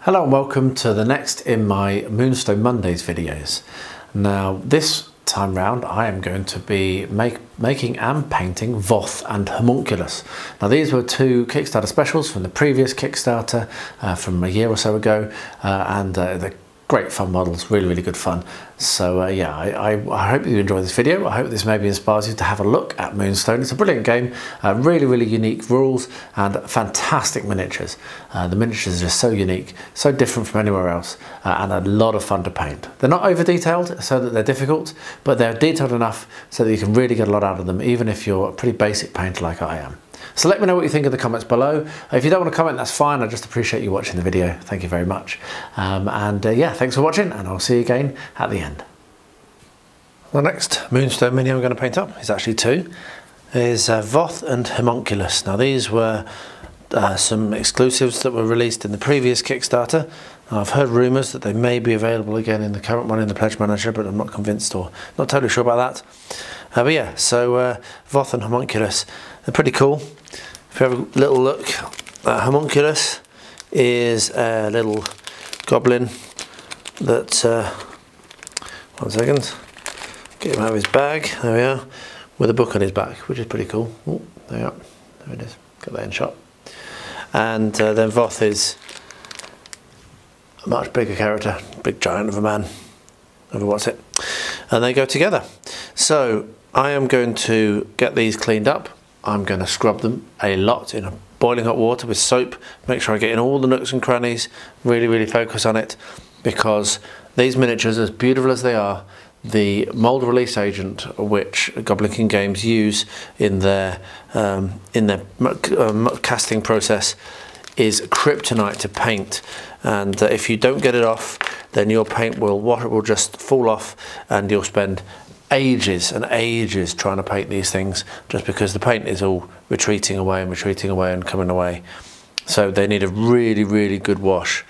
Hello and welcome to the next in my Moonstone Mondays videos. Now this time round I am going to be making and painting Voth and Homunculus. Now these were two Kickstarter specials from the previous Kickstarter from a year or so ago, and they're great fun models, really good fun. So yeah, I hope you enjoy this video. I hope this maybe inspires you to have a look at Moonstone. It's a brilliant game, really unique rules and fantastic miniatures. The miniatures are so unique, so different from anywhere else, and a lot of fun to paint. They're not over detailed so that they're difficult, but they're detailed enough so that you can really get a lot out of them, even if you're a pretty basic painter like I am. So let me know what you think in the comments below. If you don't want to comment, that's fine. I just appreciate you watching the video. Thank you very much. Yeah, thanks for watching, and I'll see you again at the end. The next Moonstone mini I'm going to paint up is actually two. Is Voth and Homunculus. Now these were some exclusives that were released in the previous Kickstarter. I've heard rumours that they may be available again in the current one in the Pledge Manager, but I'm not convinced or not totally sure about that. But yeah, so Voth and Homunculus, they're pretty cool. If you have a little look, Homunculus is a little goblin that, one second, get him out of his bag, there we are, with a book on his back, which is pretty cool. Oh, there we are, there it is, got that in shot. And then Voth is a much bigger character, big giant of a man, over what's it, and they go together. So I am going to get these cleaned up. I'm going to scrub them a lot in boiling hot water with soap, make sure I get in all the nooks and crannies, really focus on it, because these miniatures, as beautiful as they are, the mold release agent which Goblin King Games use in their casting process is kryptonite to paint, and if you don't get it off, then your paint will just fall off, and you'll spend ages and ages trying to paint these things, just because the paint is all retreating away and coming away. So they need a really good wash.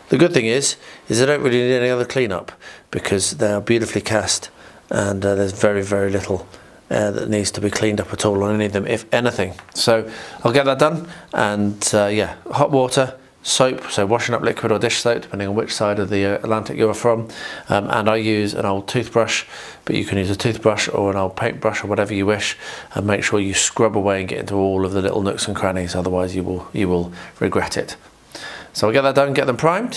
The good thing is they don't really need any other cleanup, because they are beautifully cast, and there's very little that needs to be cleaned up at all on any of them, if anything. So I'll get that done, and yeah, hot water, soap, so washing up liquid or dish soap depending on which side of the Atlantic you're from, and I use an old toothbrush, but you can use a toothbrush or an old paintbrush or whatever you wish, and make sure you scrub away and get into all of the little nooks and crannies, otherwise you will regret it. So I'll get that done, get them primed,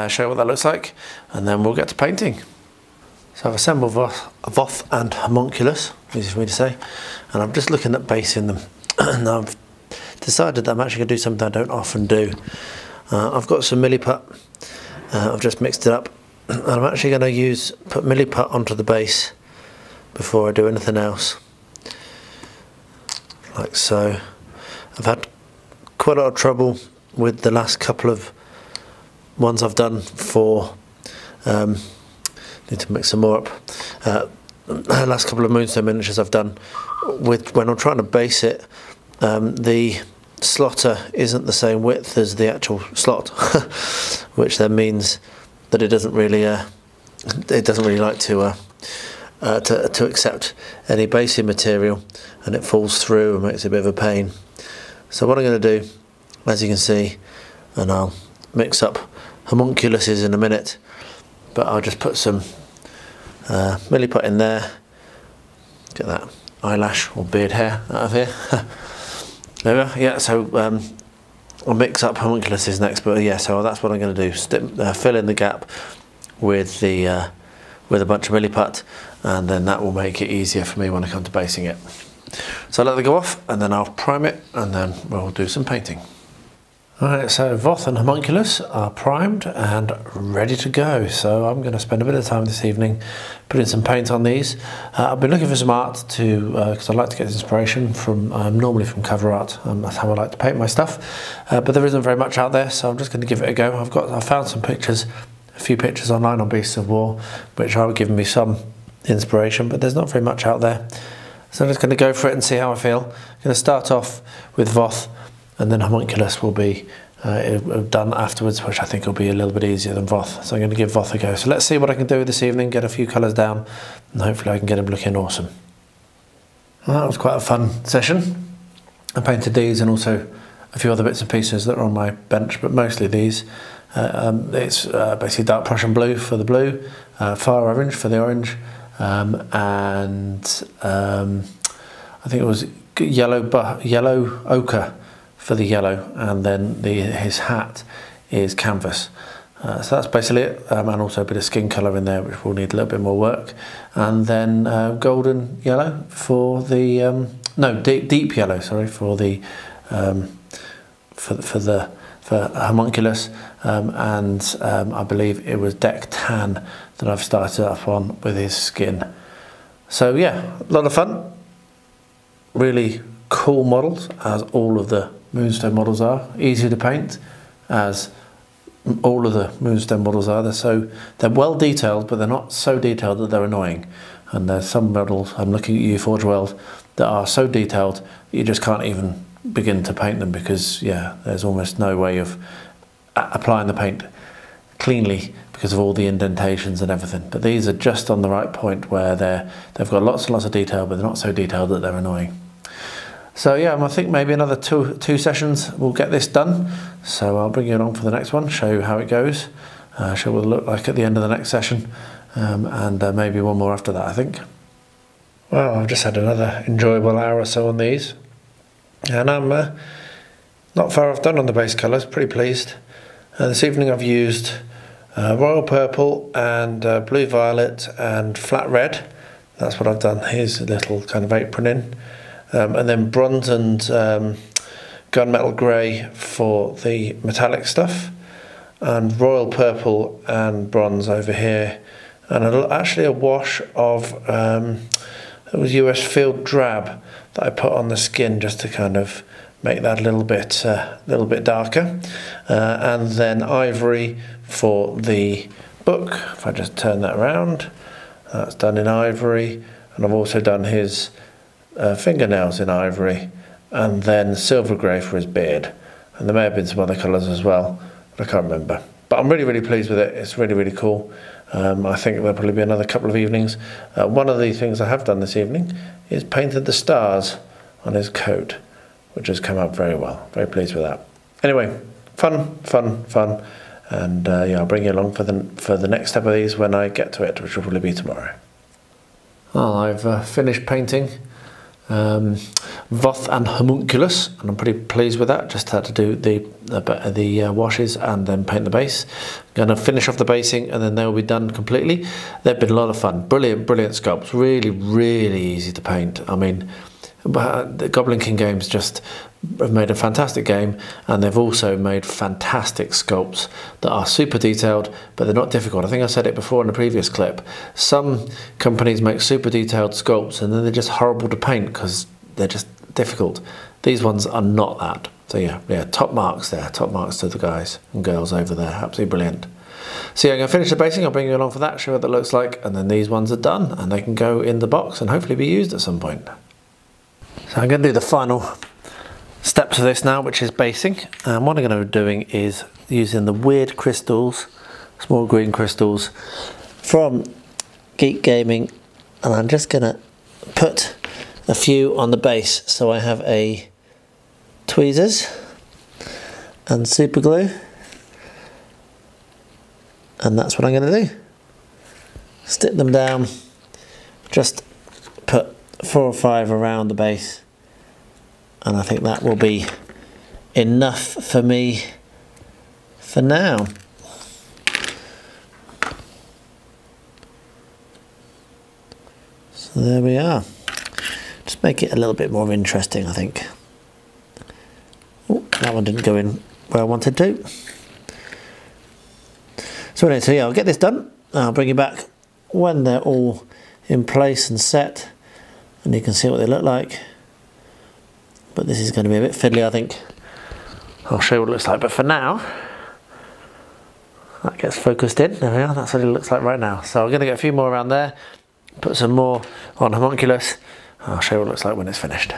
show you what that looks like, and then we'll get to painting. So I've assembled Voth and Homunculus, easy for me to say, and I'm just looking at basing them. And I've decided that I'm actually going to do something I don't often do. I've got some Milliput, I've just mixed it up, and I'm actually going to put Milliput onto the base before I do anything else, like so. I've had quite a lot of trouble with the last couple of ones I've done for, need to mix some more up, the last couple of Moonstone miniatures I've done, with when I'm trying to base it, the slotter isn't the same width as the actual slot, which then means that it doesn't really like to accept any basing material, and it falls through and makes it a bit of a pain. So what I'm going to do, as you can see, and I'll mix up homunculuses in a minute, but I'll just put some Milliput in there, get that eyelash or beard hair out of here. There we are. Yeah, so I'll mix up homunculuses next, but yeah, so that's what I'm going to do. Fill in the gap with a bunch of Milliput, and then that will make it easier for me when I come to basing it. So I'll let them go off, and then I'll prime it, and then we'll do some painting. Alright, so Voth and Homunculus are primed and ready to go. So I'm going to spend a bit of time this evening putting some paint on these. I've been looking for some art because I like to get inspiration from, normally from cover art. That's how I like to paint my stuff. But there isn't very much out there, so I'm just going to give it a go. I've found some pictures, a few pictures online on Beasts of War, which are giving me some inspiration, but there's not very much out there. So I'm just going to go for it and see how I feel. I'm going to start off with Voth, and then Homunculus will be done afterwards, which I think will be a little bit easier than Voth. So I'm going to give Voth a go. So let's see what I can do this evening, get a few colours down, and hopefully I can get him looking awesome. Well, that was quite a fun session. I painted these and also a few other bits and pieces that are on my bench, but mostly these. It's basically dark Prussian blue for the blue, fire orange for the orange, and I think it was yellow ochre for the yellow, and then his hat is canvas. So that's basically it, and also a bit of skin colour in there, which will need a little bit more work, and then golden yellow for the deep yellow, sorry, for the for homunculus, and I believe it was deck tan that I've started up on with his skin. So yeah, a lot of fun, really cool models, as all of the Moonstone models are, easy to paint as all of the Moonstone models are. They're well detailed, but they're not so detailed that they're annoying. And there's some models, I'm looking at you, Forge World, that are so detailed that you just can't even begin to paint them, because yeah, there's almost no way of applying the paint cleanly because of all the indentations and everything. But these are just on the right point where they've got lots and lots of detail, but they're not so detailed that they're annoying. So yeah, I think maybe another two sessions will get this done. So I'll bring you along for the next one, show you how it goes, show what it'll look like at the end of the next session, and maybe one more after that, I think. Well, I've just had another enjoyable hour or so on these, and I'm not far off done on the base colours, pretty pleased. This evening I've used royal purple and blue violet and flat red. That's what I've done. Here's a little kind of apron in. And then bronze and gunmetal grey for the metallic stuff, and royal purple and bronze over here, and actually a wash of it was US Field Drab that I put on the skin just to kind of make that a little bit darker, and then ivory for the book. If I just turn that around, that's done in ivory, and I've also done his fingernails in ivory, and then silver grey for his beard, and there may have been some other colours as well, but I can't remember. But I'm really, really pleased with it. It's really, really cool. I think there'll probably be another couple of evenings. One of the things I have done this evening is painted the stars on his coat, which has come out very well. Very pleased with that. Anyway, fun, and yeah, I'll bring you along for the next step of these when I get to it, which will probably be tomorrow. Well, I've finished painting Voth and Homunculus, and I'm pretty pleased with that. Just had to do the washes and then paint the base. I'm going to finish off the basing and then they'll be done completely. They've been a lot of fun. Brilliant sculpts. Really, really easy to paint. I mean, the Goblin King games just have made a fantastic game, and they've also made fantastic sculpts that are super detailed, but they're not difficult. I think I said it before in a previous clip. Some companies make super detailed sculpts and then they're just horrible to paint because they're just difficult. These ones are not that. So yeah, top marks there. Top marks to the guys and girls over there. Absolutely brilliant. So yeah, I'm going to finish the basing. I'll bring you along for that, show what that looks like, and then these ones are done and they can go in the box and hopefully be used at some point. So I'm going to do the final steps of this now, which is basing, and what I'm going to be doing is using the weird crystals, small green crystals from Geek Gaming, and I'm just going to put a few on the base. So I have a tweezers and super glue, and that's what I'm going to do. Stick them down, just put 4 or 5 around the base, and I think that will be enough for me for now. So there we are. Just make it a little bit more interesting, I think. Oh, that one didn't go in where I wanted to. So anyway, so yeah, I'll get this done. I'll bring you back when they're all in place and set, and you can see what they look like. But this is going to be a bit fiddly, I think. I'll show you what it looks like, but for now, that gets focused in. There we are, that's what it looks like right now. So I'm going to get a few more around there, put some more on homunculus. I'll show you what it looks like when it's finished.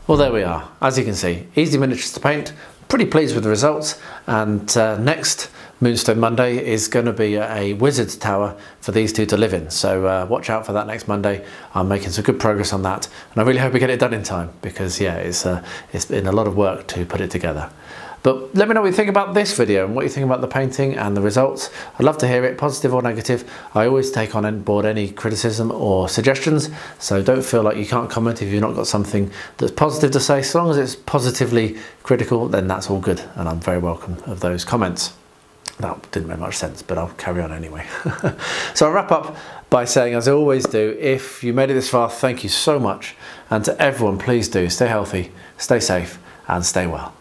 Well, there we are. As you can see, easy miniatures to paint. Pretty pleased with the results, and next Moonstone Monday is going to be a wizard's tower for these two to live in, so watch out for that next Monday. I'm making some good progress on that, and I really hope we get it done in time, because yeah, it's been a lot of work to put it together. But let me know what you think about this video and what you think about the painting and the results. I'd love to hear it, positive or negative. I always take on board any criticism or suggestions, so don't feel like you can't comment if you've not got something that's positive to say. So long as it's positively critical, then that's all good, and I'm very welcome of those comments. That didn't make much sense, but I'll carry on anyway. So I'll wrap up by saying, as I always do, if you made it this far, thank you so much. And to everyone, please do stay healthy, stay safe, and stay well.